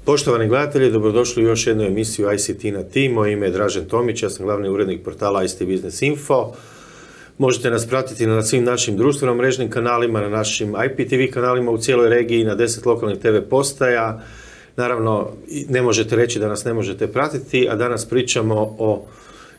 Poštovani gledatelji, dobrodošli u još jednu emisiju ICT na Ti. Moje ime je Dražen Tomić, ja sam glavni urednik portala ICT Business Info. Možete nas pratiti na svim našim društveno-mrežnim kanalima, na našim IPTV kanalima u cijeloj regiji, na 10 lokalnih TV postaja. Naravno, ne možete reći da nas ne možete pratiti, a danas pričamo o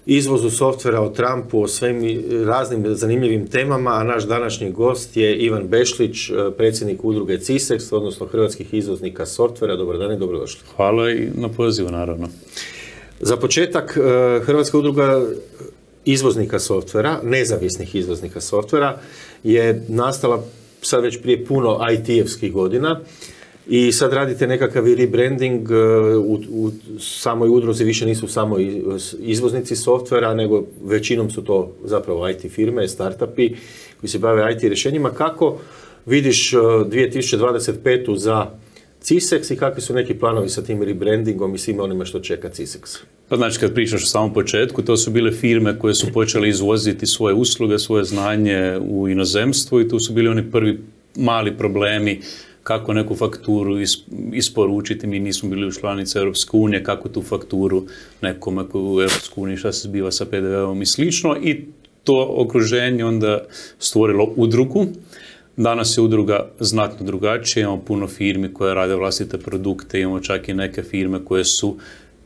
izvozu softvera, o Trumpu, o svim raznim zanimljivim temama, a naš današnji gost je Ivan Bešlić, predsjednik udruge CISEX, odnosno Hrvatskih izvoznika softvera. Dobar dan i dobrodošli. Hvala i na pozivu, naravno. Za početak, Hrvatska udruga izvoznika softvera, nezavisnih izvoznika softvera, je nastala sad već prije puno IT-evskih godina i sad radite nekakav rebranding. U samoj udruzi više nisu samo izvoznici softvera, nego većinom su to zapravo IT firme, startupi koji se bave IT rješenjima. Kako vidiš 2025. za CISEX i kakvi su neki planovi sa tim rebrandingom i svima onima što čeka CISEX? Pa znači, kad pričaš o samom početku, to su bile firme koje su počele izvoziti svoje usluge, svoje znanje u inozemstvo i tu su bili oni prvi mali problemi kako neku fakturu isporučiti. Mi nismo bili u članici Europske unije, kako tu fakturu nekome u Europskoj uniji, šta se zbiva sa PDV-om i slično. I to okruženje onda stvorilo udrugu. Danas je udruga znatno drugačija, imamo puno firmi koje rade vlastite produkte, imamo čak i neke firme koje su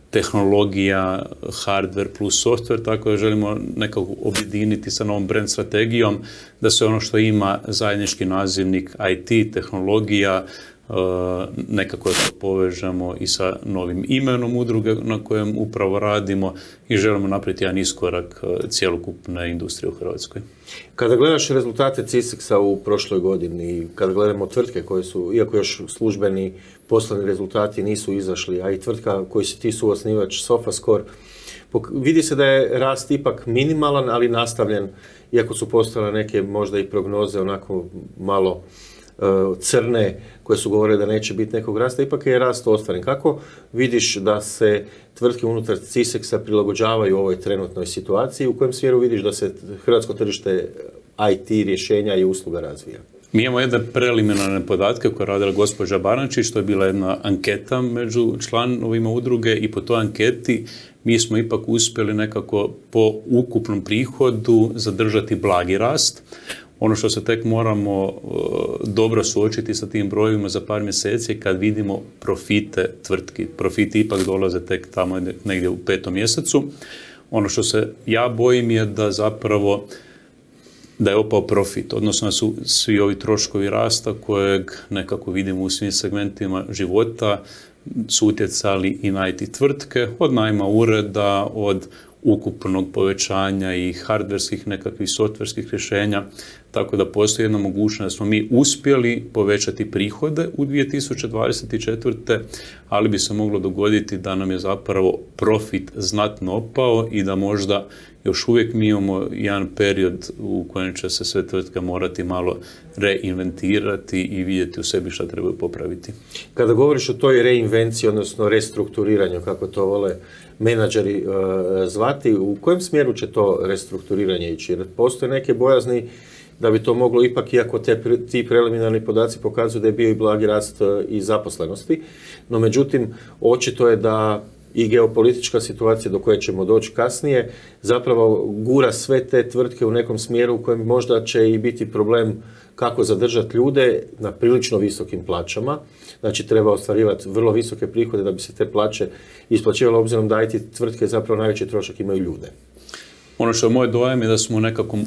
tehnologija, hardware plus software, tako da želimo nekako objediniti sa novom brand strategijom, da se ono što ima zajednički nazivnik IT, tehnologija, nekako to povežemo i sa novim imenom udruge na kojem upravo radimo i želimo napraviti jedan iskorak cjelokupne industrije u Hrvatskoj. Kada gledaš rezultate CISEX-a u prošloj godini, kada gledamo tvrtke koje su, iako još službeni poslovni rezultati nisu izašli, a i tvrtka koji si ti suosnivač Sofascore, vidi se da je rast ipak minimalan, ali nastavljen, iako su postale neke možda i prognoze onako malo crne, koje su govorile da neće biti nekog rasta, ipak je rast ostvaren. Kako vidiš da se tvrtke unutar CISEX-a prilagođavaju ovoj trenutnoj situaciji? U kojem smjeru vidiš da se hrvatsko tržište IT rješenja i usluga razvija? Mi imamo jedne preliminarne podatke koje je radila gospođa Barančić, to je bila jedna anketa među članovima udruge i po toj anketi mi smo ipak uspjeli nekako po ukupnom prihodu zadržati blagi rast. Ono što se tek moramo dobro suočiti sa tim brojevima za par mjeseci kad vidimo profite tvrtki. Profiti ipak dolaze tek tamo negdje u 5. mjesecu. Ono što se ja bojim je da zapravo da je opao profit, odnosno da su svi ovi troškovi rasta kojeg nekako vidimo u svim segmentima života su utjecali i na IT tvrtke, od najma ureda, od ukupnog povećanja i hardverskih nekakvih softverskih rješenja, tako da postoji jedna mogućnost da smo mi uspjeli povećati prihode u 2024. ali bi se moglo dogoditi da nam je zapravo profit znatno opao i da možda još uvijek mi imamo jedan period u kojem će se sve tvrtke morati malo reinventirati i vidjeti u sebi šta trebaju popraviti. Kada govoriš o toj reinvenciji, odnosno restrukturiranju, kako to vole menadžeri zvati, u kojem smjeru će to restrukturiranje ići? Jer postoje neke bojazni da bi to moglo ipak, iako ti preliminarni podaci pokazuju da je bio i blagi rast i zaposlenosti, no međutim, očito je da i geopolitička situacija do koje ćemo doći kasnije zapravo gura sve te tvrtke u nekom smjeru u kojem možda će i biti problem kako zadržati ljude na prilično visokim plaćama. Znači treba ostvarivati vrlo visoke prihode da bi se te plaće isplaćivale, obzirom da IT tvrtke zapravo najveći trošak imaju ljude. Ono što je moj dojam je da smo nekako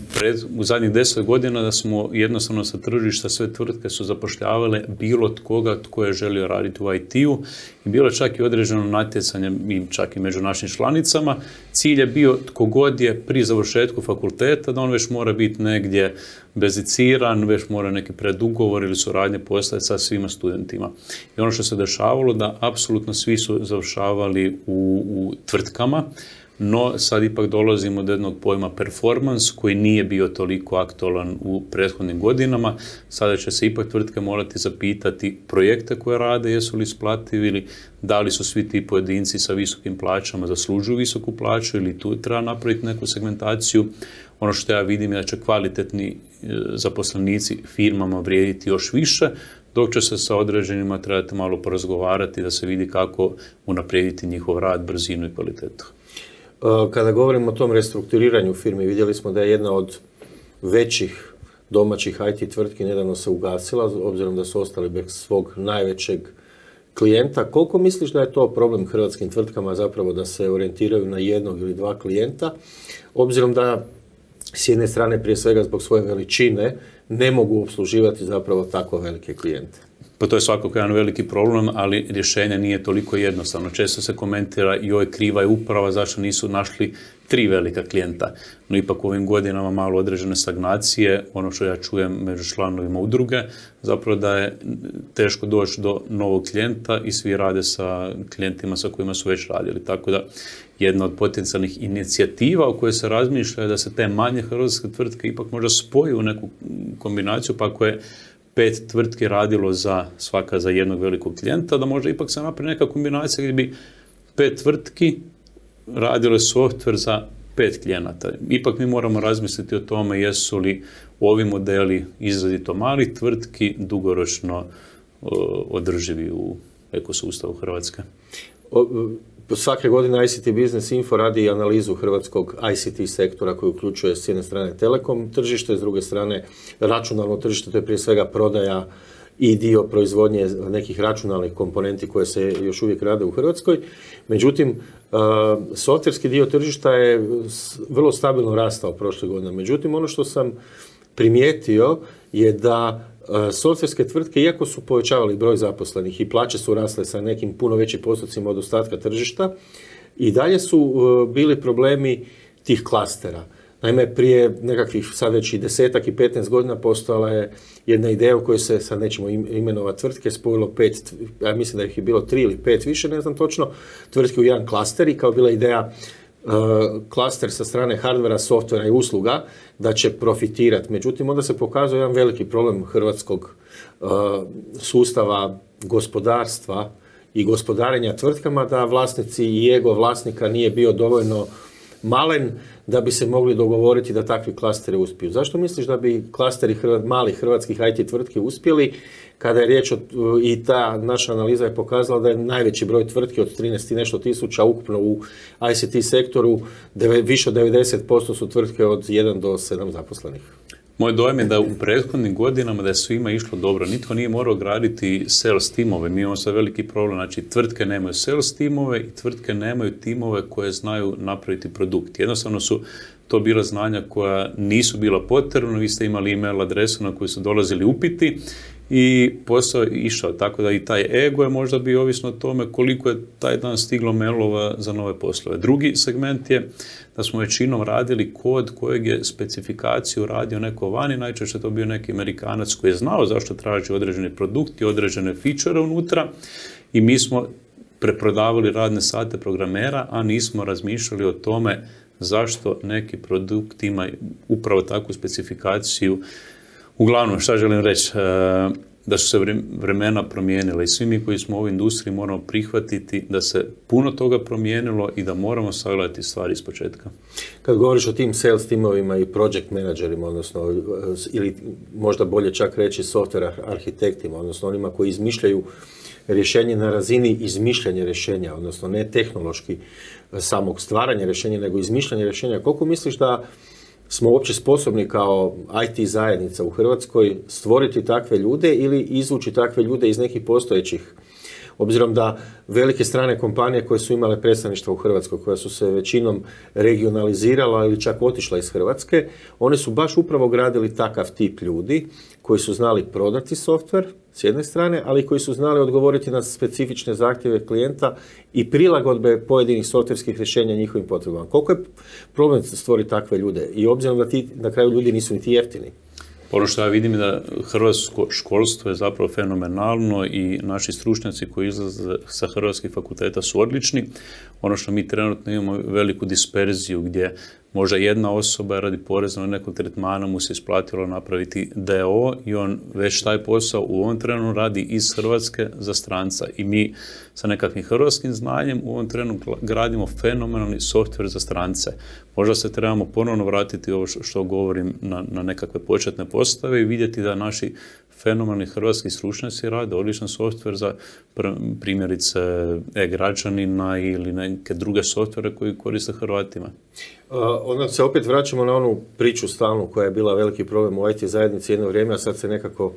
u zadnjih 10 godina da smo jednostavno sa tržišta sve tvrtke su zapošljavale bilo tkoga tko je želio raditi u IT-u i bilo čak i određeno natjecanje čak i među našim članicama. Cilj je bio tko god je pri završetku fakulteta da on već mora biti negdje beziciran, već mora neki predugovor ili suradnje postaviti sa svima studentima. I ono što se dešavalo da apsolutno svi su završavali u tvrtkama. No, sad ipak dolazimo do jednog pojma performance koji nije bio toliko aktualan u prethodnim godinama. Sada će se ipak tvrtke morati zapitati projekte koje rade, jesu li isplativi ili da li su svi ti pojedinci sa visokim plaćama zaslužuju visoku plaću ili tu treba napraviti neku segmentaciju. Ono što ja vidim je da će kvalitetni zaposlenici firmama vrijediti još više, dok će se sa određenima trebati malo porazgovarati da se vidi kako unaprijediti njihov rad, brzinu i kvalitetu. Kada govorimo o tom restrukturiranju firmi, vidjeli smo da je jedna od većih domaćih IT tvrtki nedavno se ugasila, obzirom da su ostali bez svog najvećeg klijenta. Koliko misliš da je to problem hrvatskim tvrtkama zapravo da se orijentiraju na jednog ili dva klijenta, obzirom da s jedne strane prije svega zbog svoje veličine ne mogu opsluživati zapravo tako velike klijente? Pa to je svakako jedan veliki problem, ali rješenje nije toliko jednostavno. Često se komentira joj kriva je uprava zašto nisu našli 3 velika klijenta. No ipak u ovim godinama malo određene stagnacije, ono što ja čujem među članovima udruge, zapravo da je teško doći do novog klijenta i svi rade sa klijentima sa kojima su već radili. Tako da jedna od potencijalnih inicijativa u kojoj se razmišlja je da se te manje hrvatske tvrtke ipak možda spoje u neku kombinaciju, pa ako je 5 tvrtki radilo svaka za jednog velikog klijenta, da možda ipak se napravi neka kombinacija gdje bi 5 tvrtki radile softver za 5 klijenata. Ipak mi moramo razmisliti o tome jesu li ovi modeli izrazito malih tvrtki dugoročno održivi u ekosustavu Hrvatske. Svake godine ICT Business Info radi analizu hrvatskog ICT sektora koji uključuje s jedne strane telekom tržište, s druge strane računalno tržište, to je prije svega prodaja i dio proizvodnje nekih računalnih komponenti koje se još uvijek rade u Hrvatskoj. Međutim, softverski dio tržišta je vrlo stabilno rastao prošle godine. Međutim, ono što sam primijetio je da softverske tvrtke, iako su povećavali broj zaposlenih i plaće su rasle sa nekim puno većim postocima od ostatka tržišta, i dalje su bili problemi tih klastera. Naime, prije nekakvih sad već i 10 i 15 godina postojala je jedna ideja u kojoj se, sad nećemo imenovati tvrtke, spojilo 5, ja mislim da ih je bilo 3 ili 5 više, ne znam točno, tvrtke u jedan klaster i kao bila ideja klaster sa strane hardvera, softvera i usluga da će profitirati. Međutim, onda se pokazuje jedan veliki problem hrvatskog sustava gospodarstva i gospodarenja tvrtkama, da vlasnici i ego vlasnika nije bio dovoljno malen da bi se mogli dogovoriti da takvi klasteri uspiju. Zašto misliš da bi klasteri malih hrvatskih IT tvrtki uspjeli kada je riječ i ta naša analiza je pokazala da je najveći broj tvrtki od 13 i nešto tisuća ukupno u ICT sektoru, više od 90% su tvrtke od 1 do 7 zaposlenih? Moj dojam je da u prethodnim godinama da je svima išlo dobro. Nitko nije morao graditi sales timove. Mi imamo sad veliki problem. Znači, tvrtke nemaju sales timove i tvrtke nemaju timove koje znaju napraviti produkt. Jednostavno su to bila znanja koja nisu bila potrebna. Vi ste imali email adresu na koju su dolazili upiti i posao je išao. Tako da i taj ego je možda bio ovisno o tome koliko je taj dan stiglo mailova za nove poslove. Drugi segment je da smo većinom radili kod kojeg je specifikaciju radio neko vani, najčešće to bio neki Amerikanac koji je znao zašto traži određeni produkt i određene feature unutra i mi smo preprodavali radne sate programera, a nismo razmišljali o tome zašto neki produkt ima upravo takvu specifikaciju. Uglavnom, šta želim reći? Da su se vremena promijenila i svi mi koji smo u ovoj industriji moramo prihvatiti da se puno toga promijenilo i da moramo sagledati stvari iz početka. Kad govoriš o tim sales timovima i project managerima, odnosno, ili možda bolje čak reći software arhitektima, odnosno onima koji izmišljaju rješenje na razini izmišljanja rješenja, odnosno ne tehnološki samog stvaranja rješenja, nego izmišljanja rješenja, koliko misliš da smo uopće sposobni kao IT zajednica u Hrvatskoj stvoriti takve ljude ili izvući takve ljude iz nekih postojećih? Obzirom da velike strane kompanije koje su imale predstavništva u Hrvatskoj, koja su se većinom regionalizirala ili čak otišla iz Hrvatske, one su baš upravo gradili takav tip ljudi koji su znali prodati softver s jedne strane, ali koji su znali odgovoriti na specifične zahtjeve klijenta i prilagodbe pojedinih softverskih rješenja njihovim potrebama. Koliko je problem stvoriti takve ljude? I obzirom da ti na kraju ljudi nisu niti jeftini. Ono što ja vidim je da hrvatsko školstvo je zapravo fenomenalno i naši stručnjaci koji izlaze sa hrvatskih fakulteta su odlični. Ono što mi trenutno imamo veliku disperziju gdje možda jedna osoba radi porezno nekog tretmana mu se isplatilo napraviti DO i on već taj posao u ovom trenu radi iz Hrvatske za stranca. I mi sa nekakvim hrvatskim znanjem u ovom trenu gradimo fenomenalni softver za strance. Možda se trebamo ponovno vratiti ovo što govorim na nekakve početne postave i vidjeti da naši fenomenalni hrvatski stručnjaci rade odličan softver za primjerice e-građanina ili neke druge softvere koji koriste Hrvatima. Onda se opet vraćamo na onu priču stalnu koja je bila veliki problem u IT zajednici jedno vrijeme, a sad se nekako,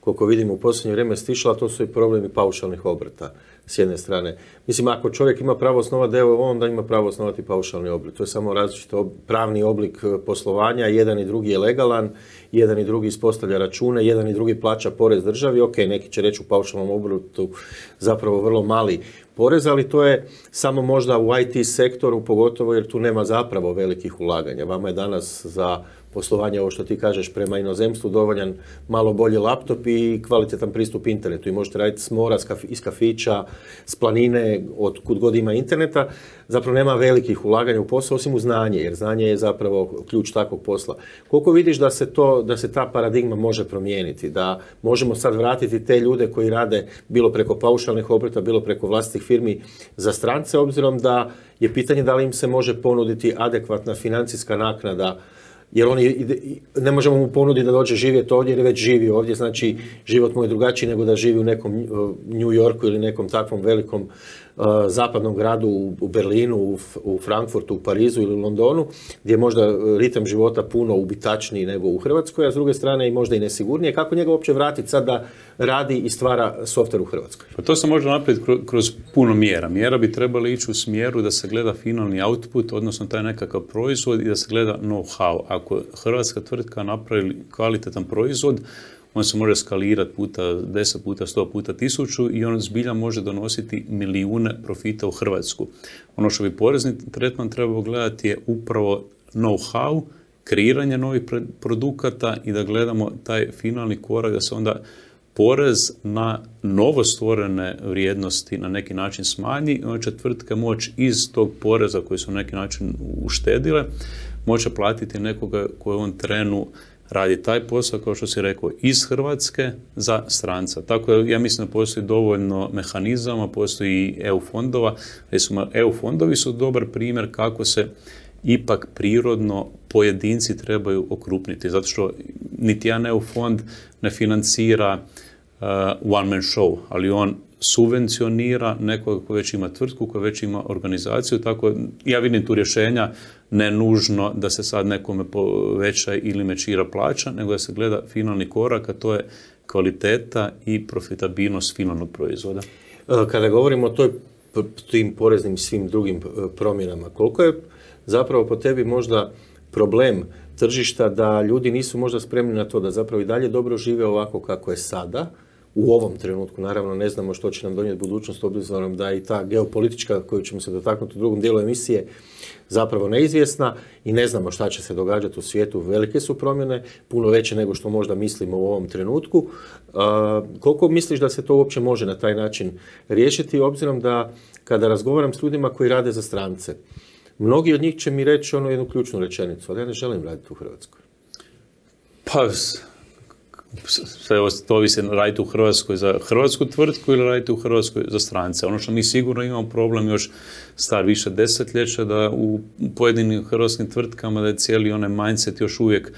koliko vidimo u posljednje vrijeme, stišla, a to su i problemi paušalnih obrta s jedne strane. Mislim, ako čovjek ima pravo osnovati d.o.o., onda ima pravo osnovati paušalni obrt. To je samo različito pravni oblik poslovanja, jedan i drugi je legalan, jedan i drugi ispostavlja račune, jedan i drugi plaća porez državi. Ok, neki će reći u paušalnom obrtu zapravo vrlo mali porez, ali to je samo možda u IT sektoru, pogotovo jer tu nema zapravo velikih ulaganja. Vama je danas za poslovanje, ovo što ti kažeš, prema inozemstvu dovoljan malo bolji laptop i kvalitetan pristup internetu. I možete raditi s mora, iz kafića, s planine, od kud god ima interneta. Zapravo nema velikih ulaganja u posao, osim u znanje, jer znanje je zapravo ključ takvog posla. Koliko vidiš da se ta paradigma može promijeniti, da možemo sad vratiti te ljude koji rade bilo preko paušalnih obrta, bilo preko vlastitih firmi za strance, obzirom da je pitanje da li im se može ponuditi adekvatna financijska naknada, jer ne možemo mu ponuditi da dođe živjeti ovdje jer već živi ovdje, znači život mu je drugačiji nego da živi u nekom New Yorku ili nekom takvom velikom zapadnom gradu, u Berlinu, u Frankfurtu, u Parizu ili u Londonu, gdje je možda ritam života puno ubitačniji nego u Hrvatskoj, a s druge strane i možda i nesigurnije. Kako njega uopće vratiti sad da radi i stvara softver u Hrvatskoj? Pa to se može napraviti kroz puno mjera. Mjera bi trebala ići u smjeru da se gleda finalni output, odnosno taj nekakav proizvod i da se gleda know-how. Ako hrvatska tvrtka napravi kvalitetan proizvod, on se može skalirati puta 10 puta, 100 puta 1000 i on zbilja može donositi milijune profita u Hrvatsku. Ono što bi porezni tretman trebao gledati je upravo know-how, kreiranje novih produkata i da gledamo taj finalni korak da se onda porez na novostvorene vrijednosti na neki način smanji i onda će tvrtke moći iz tog poreza koji su na neki način uštedile moći platiti nekoga koji u ovom trenu radi taj posao, kao što si rekao, iz Hrvatske za stranca. Tako da ja mislim da postoji dovoljno mehanizama, postoji i EU fondova. Recimo, EU fondovi su dobar primjer kako se ipak prirodno pojedinci trebaju okrupniti, zato što niti jedan EU fond ne financira one man show, ali on subvencionira nekoga ko već ima tvrtku, ko već ima organizaciju, tako ja vidim tu rješenja, ne nužno da se sad nekome poveća ili mečira plaća, nego da se gleda finalni korak, a to je kvaliteta i profitabilnost finalnog proizvoda. Kada govorimo o tim poreznim i svim drugim promjenama, koliko je zapravo po tebi možda problem tržišta da ljudi nisu možda spremni na to da zapravo i dalje dobro žive ovako kako je sada, u ovom trenutku, naravno ne znamo što će nam donijeti budućnost, obzirom da i ta geopolitička koju ćemo se dotaknuti u drugom dijelu emisije zapravo neizvjesna i ne znamo šta će se događati u svijetu. Velike su promjene, puno veće nego što možda mislimo u ovom trenutku. Koliko misliš da se to uopće može na taj način riješiti, obzirom da kada razgovaram s ljudima koji rade za strance, mnogi od njih će mi reći onu jednu ključnu rečenicu, ali ja ne želim raditi u Hrvatskoj. Pa, sve to ovisi raditi u Hrvatskoj za hrvatsku tvrtku ili raditi u Hrvatskoj za strance. Ono što mi sigurno imamo problem još star više desetljeća da u pojedinim hrvatskim tvrtkama da je cijeli onaj mindset još uvijek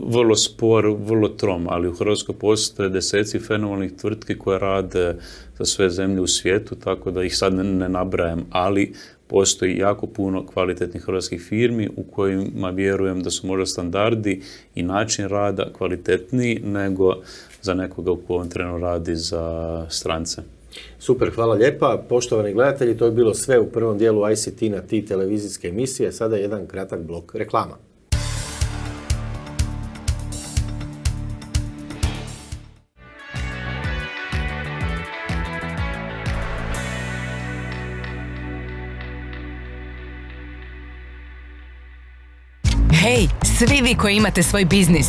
vrlo spor, vrlo trom, ali u Hrvatskoj postoje deseci fenomenalnih tvrtki koje rade za sve zemlje u svijetu, tako da ih sad ne nabrajam, ali postoji jako puno kvalitetnih hrvatskih firmi u kojima vjerujem da su možda standardi i način rada kvalitetniji nego za nekoga u kojem trenu radi za strance. Super, hvala lijepa. Poštovani gledatelji, to je bilo sve u prvom dijelu ICT na T televizijske emisije. Sada jedan kratak blok reklama. Hej, svi vi koji imate svoj biznis.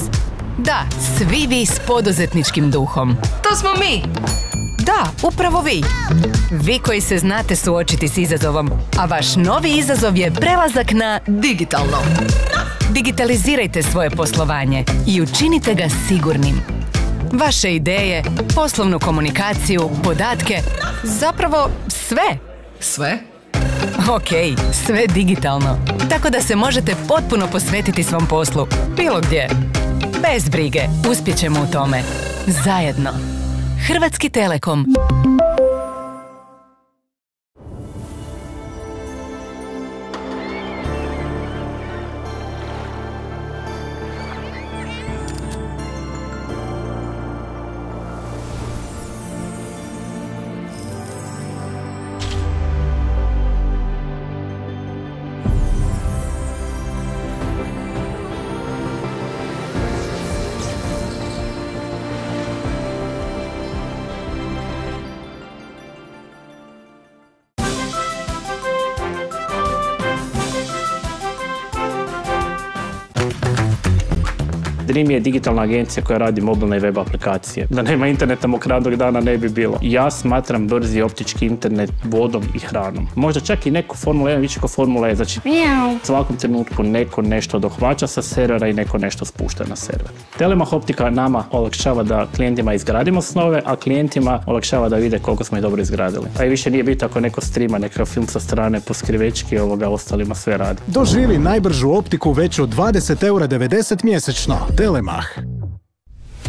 Da, svi vi s poduzetničkim duhom. To smo mi! Da, upravo vi. Vi koji se znate suočiti s izazovom, a vaš novi izazov je prelazak na digitalno. Digitalizirajte svoje poslovanje i učinite ga sigurnim. Vaše ideje, poslovnu komunikaciju, podatke, zapravo sve. Sve? Ok, sve digitalno. Tako da se možete potpuno posvetiti svom poslu, bilo gdje. Bez brige, uspjećemo u tome. Zajedno. Hrvatski Telekom. Dream je digitalna agencija koja radi mobilne i web aplikacije. Da nema interneta mog radnog dana ne bi bilo. Ja smatram brzi optički internet vodom i hranom. Možda čak i neko Formula 1 više kao Formula E. Znači, u svakom trenutku neko nešto dohvaća sa servera i neko nešto spušta na server. Telemach optika nama olakšava da klijentima izgradimo snove, a klijentima olakšava da vide koliko smo ih dobro izgradili. A i više nije bitno ako neko streama nekakav film sa strane po skrivečki, ostalima sve radi. Doživi najbržu optiku već od 20,90 € mjesečno. Telemach.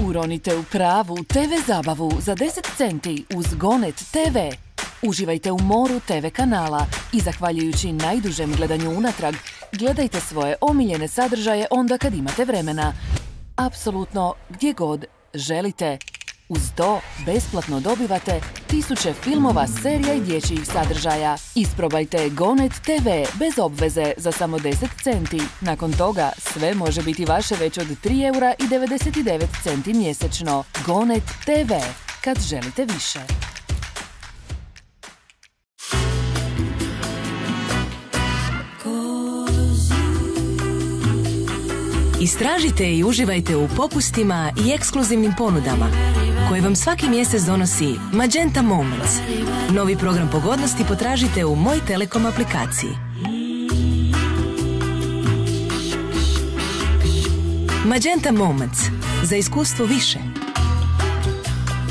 Uronite u pravu TV zabavu za 10 centi uz Gonet TV. Uživajte u moru TV kanala i zahvaljujući najdužem gledanju unatrag, gledajte svoje omiljene sadržaje onda kad imate vremena. Apsolutno gdje god želite. Uz to besplatno dobivate 1000 filmova, serija i dječjih sadržaja. Isprobajte Gonet TV bez obveze za samo 10 centi. Nakon toga sve može biti vaše već od 3,99 € mjesečno. Gonet TV, kad želite više. Istražite i uživajte u popustima i ekskluzivnim ponudama koje vam svaki mjesec donosi Magenta Moments. Novi program pogodnosti potražite u Moj Telekom aplikaciji. Magenta Moments. Za iskustvo više.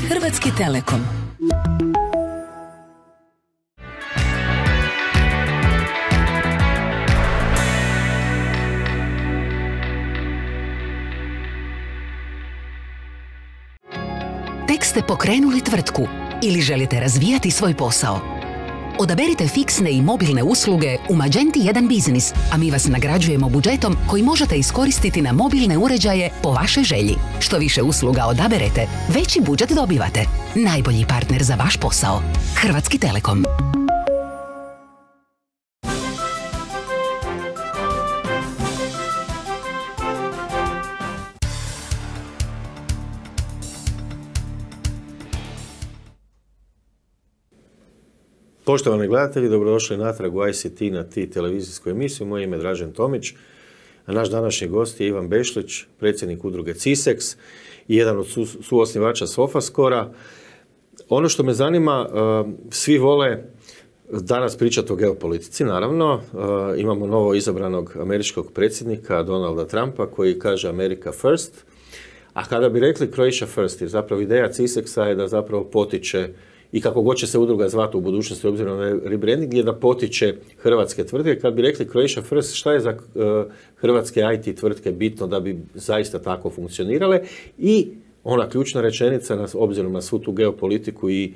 Hrvatski Telekom. Tek ste pokrenuli tvrtku ili želite razvijati svoj posao? Odaberite fiksne i mobilne usluge u Magenti 1 Biznis, a mi vas nagrađujemo budžetom koji možete iskoristiti na mobilne uređaje po vašoj želji. Što više usluga odaberete, veći budžet dobivate. Najbolji partner za vaš posao. Hrvatski Telekom. Poštovani gledatelji, dobrodošli natrag u ICT na T televizijsku emisiju. Moje ime je Dražen Tomić, a naš današnji gost je Ivan Bešlić, predsjednik udruge CISEX i jedan od suosnivača Sofascora. Ono što me zanima, svi vole danas pričati o geopolitici, naravno. Imamo novo izabranog američkog predsjednika Donalda Trumpa koji kaže America first, a kada bi rekli Croatia first, jer zapravo ideja CISEX-a je da zapravo potiče i kako god će se udruga zvati u budućnosti, obzirom na rebranding, je da potiče hrvatske tvrtke. Kad bi rekli Croatia first, šta je za hrvatske IT tvrtke bitno da bi zaista tako funkcionirale? I ona ključna rečenica, obzirom na svu tu geopolitiku i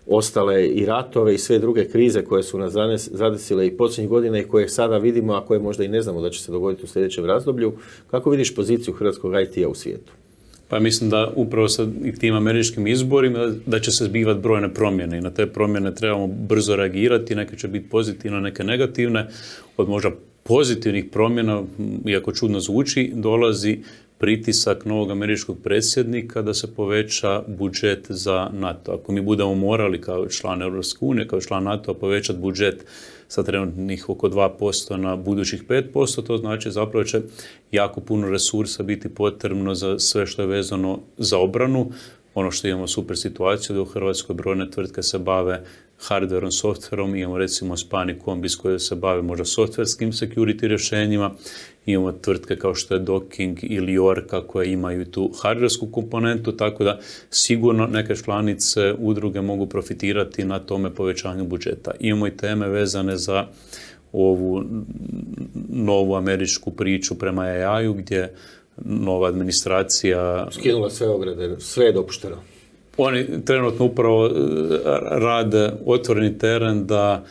ostale i ratove i sve druge krize koje su nas zadesile i posljednjih godina i koje sada vidimo, a koje možda i ne znamo da će se dogoditi u sljedećem razdoblju, kako vidiš poziciju hrvatskog IT-a u svijetu? Pa mislim da upravo sa tim američkim izborima da će se zbivati brojne promjene i na te promjene trebamo brzo reagirati, neke će biti pozitivne, neke negativne. Od možda pozitivnih promjena, iako čudno zvuči, dolazi pritisak novog američkog predsjednika da se poveća budžet za NATO. Ako mi budemo morali kao član Europske unije, kao član NATO povećati budžet sa trenutnih oko 2% na budućih 5%, to znači zapravo će jako puno resursa biti potrebno za sve što je vezano za obranu. Ono što imamo super situaciju da u Hrvatskoj brojne tvrtke se bave hardverom, softverom, imamo recimo Spani Kombis koje se bave možda softverskim security rješenjima, imamo tvrtke kao što je Docking ili Orca koje imaju tu hardversku komponentu, tako da sigurno neke članice udruge mogu profitirati na tome povećanju budžeta. Imamo i teme vezane za ovu novu američku priču prema AI-u gdje nova administracija... Skinula sve ograde, sve je dopušteno. Oni trenutno upravo rade otvoreni teren da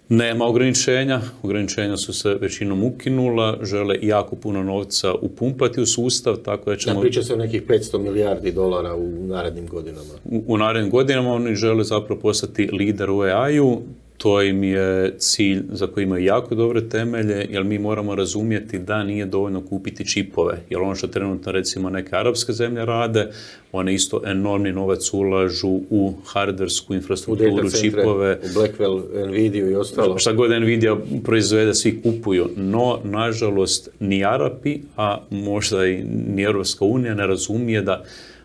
nema ograničenja. Ograničenja su se većinom ukinula, žele jako puno novca upumpati u sustav, tako da ćemo... Priča se o nekih 500 milijardi dolara u narednim godinama. U narednim godinama oni žele zapravo postati lider u AI-u. To im je cilj za koji imaju jako dobre temelje, jer mi moramo razumjeti da nije dovoljno kupiti čipove. Jer ono što trenutno recimo neke arapske zemlje rade, one isto enormni novac ulažu u hardversku infrastrukturu, čipove. U Blackwell, Nvidia i ostalo. Šta god Nvidia proizvede, svi kupuju. No, nažalost, ni Arapi, a možda i ni Europska unija ne razumije da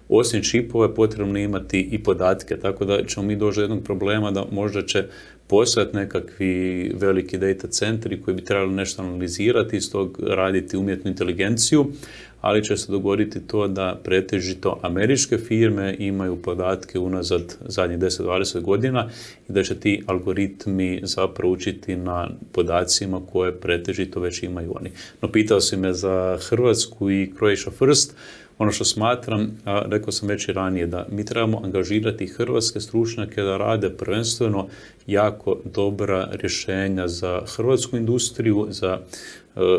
osim čipova potrebno imati i podatke, tako da ćemo mi doći do jednog problema da možda će postojati nekakvi veliki data centri koji bi trebali nešto analizirati, iz tog raditi umjetnu inteligenciju, ali će se dogoditi to da pretežito američke firme imaju podatke unazad zadnjih 10-20 godina i da će ti algoritmi zapravo učiti na podacima koje pretežito već imaju oni. No, pitao si me za Hrvatsku i Croatia First. Ono što smatram, rekao sam već i ranije, da mi trebamo angažirati hrvatske stručnjake da rade prvenstveno jako dobra rješenja za hrvatsku industriju, za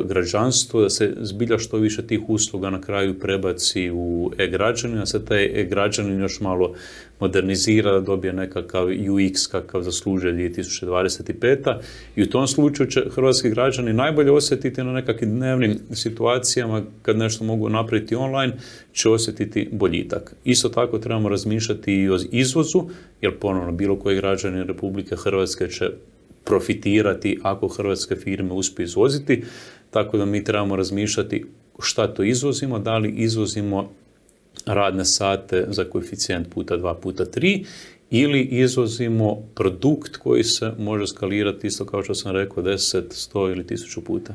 građanstvo, da se zbilja što više tih usluga na kraju prebaci u e-građanin, da se taj e-građanin još malo modernizira, da dobije nekakav UX kakav zaslužuje 2025. I u tom slučaju će hrvatski građani najbolje osjetiti na nekakvim dnevnim situacijama kad nešto mogu napraviti online, će osjetiti boljitak. Isto tako trebamo razmišljati i o izvozu, jer ponovno bilo koji građanin Republike Hrvatske će profitirati ako hrvatske firme uspiju izvoziti, tako da mi trebamo razmišljati šta to izvozimo, da li izvozimo radne sate za koeficijent puta 2 puta 3 ili izvozimo produkt koji se može skalirati isto kao što sam rekao 10, 100 ili 1000 puta.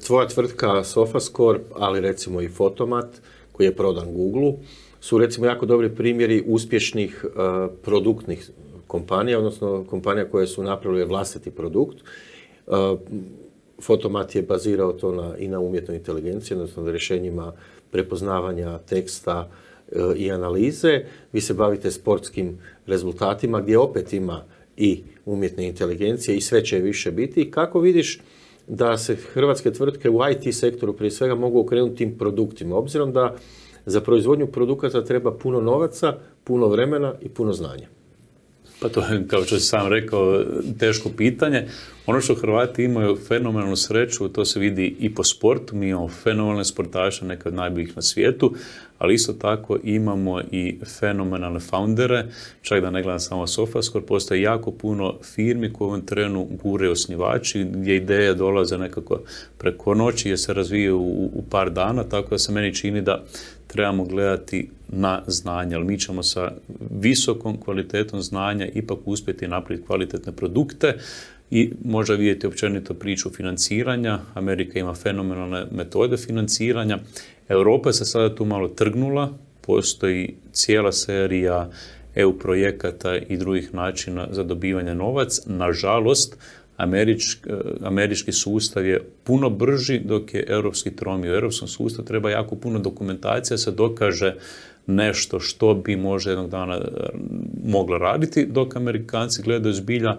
Tvoja tvrtka Sofascore, ali recimo i Fotomat koji je prodan Google-u, su recimo jako dobri primjeri uspješnih produktnih kompanija, odnosno kompanija koje su napravile vlastiti produkt. Fotomat je bazirao to i na umjetnoj inteligenciji, odnosno na rješenjima prepoznavanja teksta i analize. Vi se bavite sportskim rezultatima gdje opet ima i umjetne inteligencije i sve će više biti. Kako vidiš da se hrvatske tvrtke u IT sektoru prije svega mogu okrenuti tim produktima, obzirom da za proizvodnju produkata treba puno novaca, puno vremena i puno znanja? Pa to je, kao što si sam rekao, teško pitanje. Ono što Hrvati imaju fenomenalnu sreću, to se vidi i po sportu, mi imamo fenomenalne sportaše, neke od najboljih na svijetu, ali isto tako imamo i fenomenalne foundere, čak da ne gledam samo Sofascore, postoje jako puno firmi koje u ovom trenu gure osnivači, gdje ideje dolaze nekako preko noći, jer se razvijaju u par dana, tako da se meni čini da trebamo gledati na znanje, ali mi ćemo sa visokom kvalitetom znanja ipak uspjeti napraviti kvalitetne produkte i možda vidjeti općenito priču financiranja. Amerika ima fenomenalne metode financiranja. Europa se sada tu malo trgnula, postoji cijela serija EU projekata i drugih načina za dobivanje novac. Nažalost, američki sustav je puno brži dok je europski tromio. U europskom sustavu treba jako puno dokumentacija, se dokaže nešto što bi možda jednog dana moglo raditi, dok Amerikanci gledaju zbilja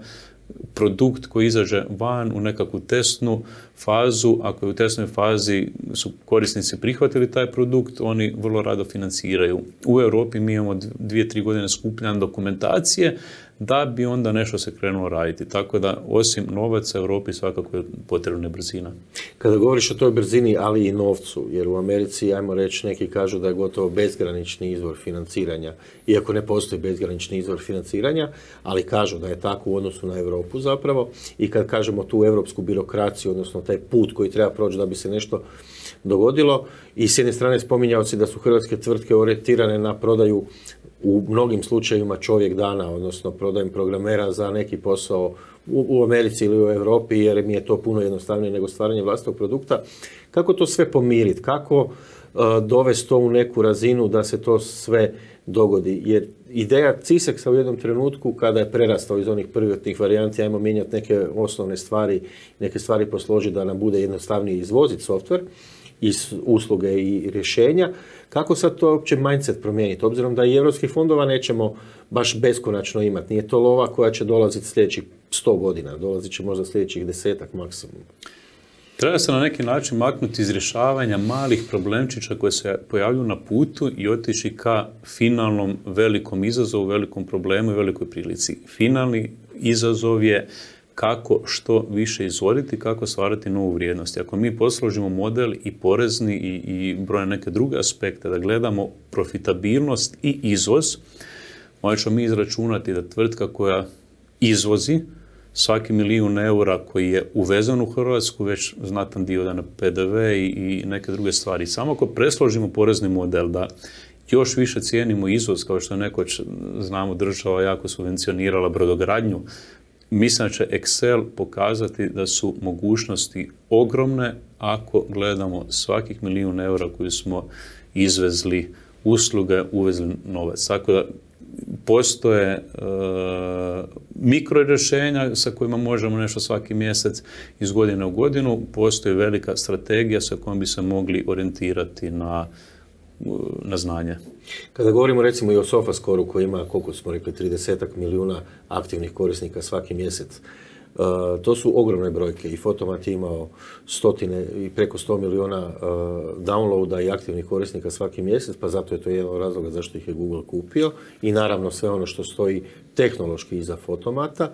produkt koji izađe van u nekakvu testnu fazu. Ako je u testnoj fazi su korisnici prihvatili taj produkt, oni vrlo rado financiraju. U Europi mi imamo 2-3 godine skupljanja dokumentacije da bi onda nešto se krenulo raditi. Tako da, osim novaca, Europi svakako je potrebna brzina. Kada govoriš o toj brzini, ali i novcu, jer u Americi, ajmo reći, neki kažu da je gotovo bezgranični izvor financiranja, iako ne postoji bezgranični izvor financiranja, ali kažu da je tako u odnosu na Europu zapravo. I kad kažemo tu europsku birokraciju, odnosno taj put koji treba proći da bi se nešto dogodilo, i s jedne strane spominjao si da su hrvatske tvrtke orijentirane na prodaju u mnogim slučajevima čovjek dana, odnosno prodajem programera za neki posao u Americi ili u Europi, jer mi je to puno jednostavnije nego stvaranje vlastitog produkta. Kako to sve pomiriti? Kako dovesti to u neku razinu da se to sve dogodi? Jer ideja CISEX-a u jednom trenutku, kada je prerastao iz onih prvotnih varijanti, ajmo mijenjati neke osnovne stvari, neke stvari posložiti da nam bude jednostavnije izvoziti softver, i usluge i rješenja. Kako sad to uopće mindset promijeniti? Obzirom da i europskih fondova nećemo baš beskonačno imati. Nije to lova koja će dolaziti sljedećih 100 godina. Dolazit će možda sljedećih 10-ak maksimum. Treba se na neki način maknuti iz rješavanja malih problemčića koje se pojavljuju na putu i otići ka finalnom velikom izazovu, velikom problemu i velikoj prilici. Finalni izazov je kako što više izvoditi, kako stvarati novu vrijednost. Ako mi posložimo model i porezni i brojne neke druge aspekte, da gledamo profitabilnost i izvoz, onda ćemo mi izračunati da tvrtka koja izvozi svaki €1.000.000 koji je uvezen u Hrvatsku, već znatan dio da na PDV i neke druge stvari. Samo ako presložimo porezni model da još više cijenimo izvoz, kao što je nekoć, znamo, država jako subvencionirala brodogradnju, mislim da će Excel pokazati da su mogućnosti ogromne ako gledamo svakih €1.000.000 koji smo izvezli usluge, uvezli novac. Tako da postoje mikro rješenja sa kojima možemo nešto svaki mjesec iz godine u godinu, postoji velika strategija sa kojom bi se mogli orijentirati na znanje. Kada govorimo recimo i o SofaScore-u koji ima, koliko smo rekli, 30 milijuna aktivnih korisnika svaki mjesec, to su ogromne brojke i Fotomat je imao stotine i preko 100 milijuna downloada i aktivnih korisnika svaki mjesec, pa zato je to jedan od razloga zašto ih je Google kupio i naravno sve ono što stoji tehnološki iza Fotomata.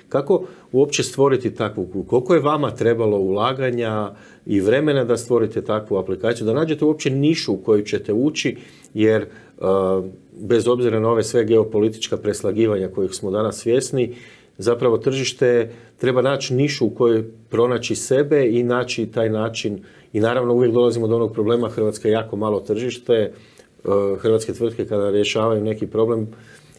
Kako uopće stvoriti takvu, koliko je vama trebalo ulaganja i vremena da stvorite takvu aplikaciju, da nađete uopće nišu u koju ćete ući, jer bez obzira na ove sve geopolitička preslagivanja kojih smo danas svjesni, zapravo tržište treba naći nišu u kojoj pronaći sebe i naći taj način. I naravno uvijek dolazimo do onog problema, Hrvatska je jako malo tržište, hrvatske tvrtke kada rješavaju neki problem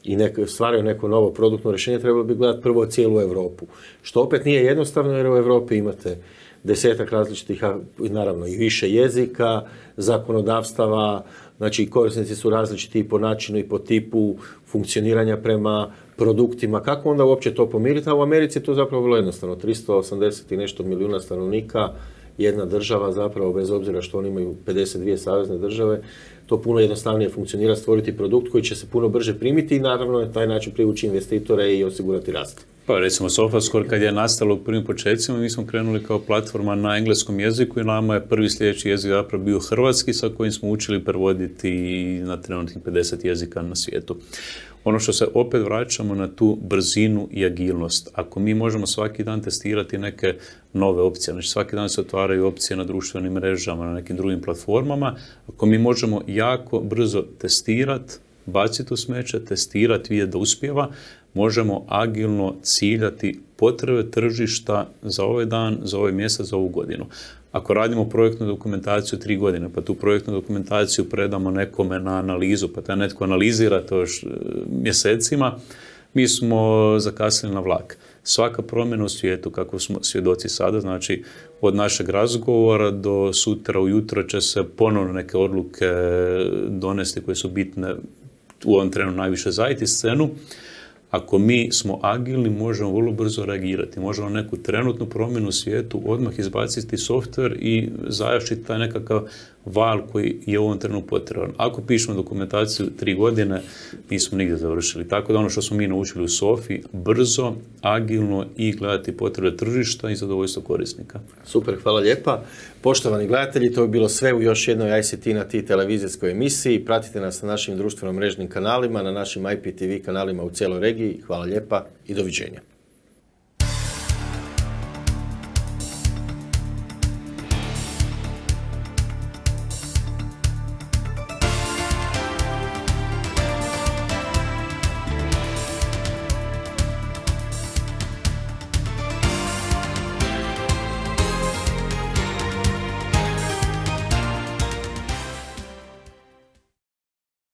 i stvaraju neko novo produktno rješenje, trebalo bi gledati prvo cijelu Europu. Što opet nije jednostavno, jer u Europi imate 10 različitih, naravno i više jezika, zakonodavstava, znači korisnici su različiti i po načinu i po tipu funkcioniranja prema produktima. Kako onda uopće to pomiriti? A u Americi je to zapravo vrlo jednostavno. 380 i nešto milijuna stanovnika, jedna država zapravo, bez obzira što oni imaju 52 savezne države, to puno jednostavnije funkcionira, stvoriti produkt koji će se puno brže primiti i naravno na taj način privući investitore i osigurati rast. Pa recimo SofaScore kad je nastalo u prvim početcima, mi smo krenuli kao platforma na engleskom jeziku i nama je prvi sljedeći jezik zapravo bio hrvatski, sa kojim smo učili prevoditi na trenutnih 50 jezika na svijetu. Ono što se opet vraćamo na tu brzinu i agilnost. Ako mi možemo svaki dan testirati neke nove opcije, znači svaki dan se otvaraju opcije na društvenim mrežama, na nekim drugim platformama, ako mi možemo jako brzo testirati, baciti u smeće, testirati, vidjeti da uspijeva, možemo agilno ciljati potrebe tržišta za ovaj dan, za ovaj mjesec, za ovu godinu. Ako radimo projektnu dokumentaciju 3 godine, pa tu projektnu dokumentaciju predamo nekome na analizu, pa taj netko analizira to još mjesecima, mi smo zakasnili na vlak. Svaka promjena u svijetu, kako smo svjedoci sada, znači od našeg razgovora do sutra ujutro će se ponovno neke odluke donesti koje su bitne u ovom trenu najviše za IT scenu. Ako mi smo agilni, možemo vrlo brzo reagirati. Možemo neku trenutnu promjenu u svijetu odmah izbaciti softver i zajašiti taj nekakav val koji je u ovom trenutku potreban. Ako pišemo dokumentaciju 3 godine, nismo nigdje završili. Tako da ono što smo mi naučili u Sofi, brzo, agilno i gledati potrebe tržišta i zadovoljstvo korisnika. Super, hvala lijepa. Poštovani gledatelji, to je bilo sve u još jednoj ICT na Ti televizijskoj emisiji. Pratite nas na našim društveno mrežnim kanalima, na našim IPTV kanalima u cijeloj regiji. Hvala lijepa i doviđenja.